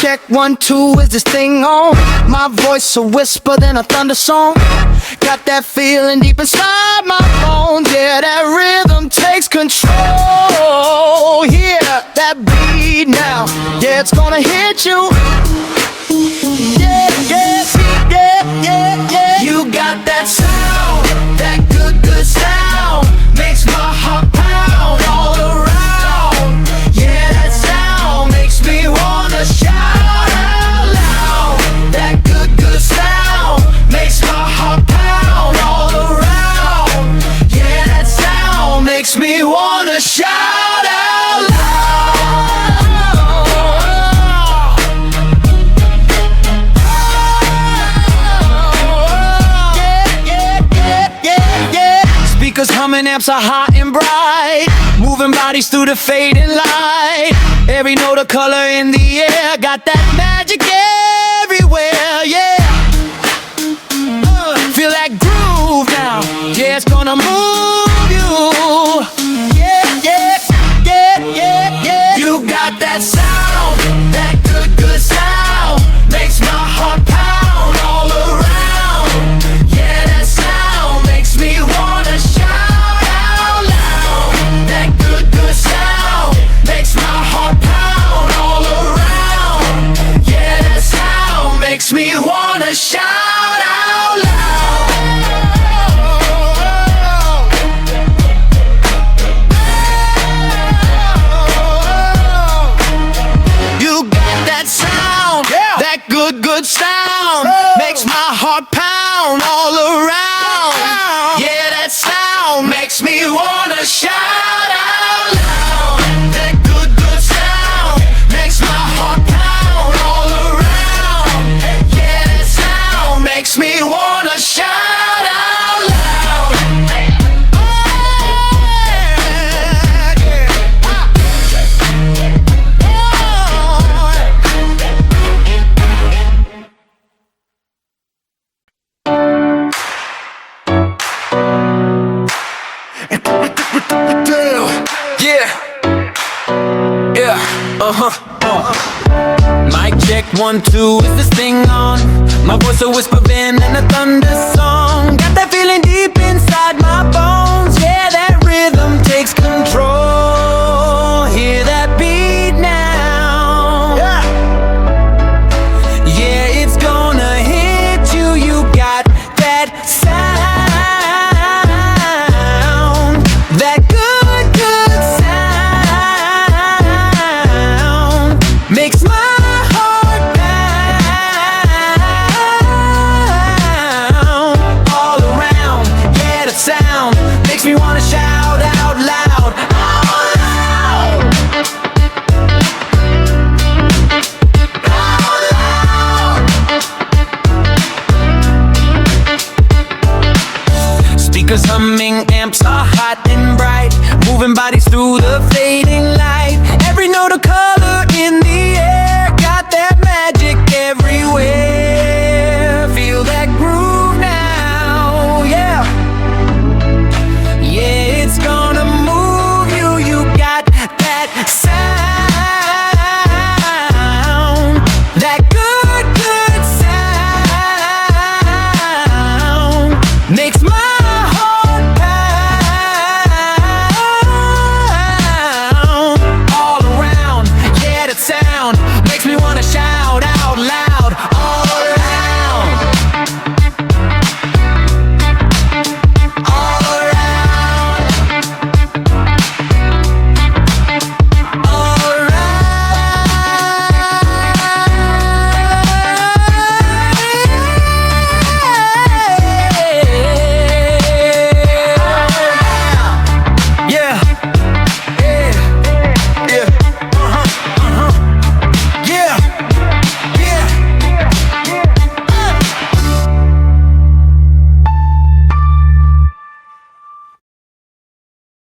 check, 1, 2, is this thing on? My voice a whisper, then a thunder song. Got that feeling deep inside my bones. Yeah, that rhythm takes control. Hear that beat now. Yeah, it's gonna hit you. Yeah, yeah, yeah, yeah, yeah. You got that sound, that good, good sound. Makes my heart pound all around. Yeah, that sound makes me wanna shout out loud. That good, good sound makes my heart pound all around. Yeah, that sound makes me wanna shout out loud. Speakers humming, amps are hot and bright, moving bodies through the fading light. Every note of color in the air, got that magic everywhere, yeah. Feel that groove now, yeah, it's gonna move you. Yeah, yeah, yeah, yeah, yeah. You got that sound, that good, good sound. Makes my heart pound all around. Yeah, that sound makes me wanna shout out loud. That good, good sound makes my heart pound all around. Yeah, that sound makes me wanna shout out loud. You got that sound, that good, good sound. Makes my heart pound all around. Yeah, that sound makes me wanna shout out loud. That good, good sound makes my heart pound all around. Yeah, that sound makes me wanna shout out loud. Mic check, 1, 2, is this thing on? My voice a whisper and a thunder song. Got that feeling deep inside my bones. Yeah, that rhythm takes control. Hear that beat now. Yeah, it's gonna hit you. You got that sound, that good, good sound. Makes my heart pound all around. Yeah, the sound makes me wanna shout out loud. Out loud. Out loud. Speakers humming, amps are hot and bright, moving bodies through the fading light. Every note of color in the air, got that magic everywhere.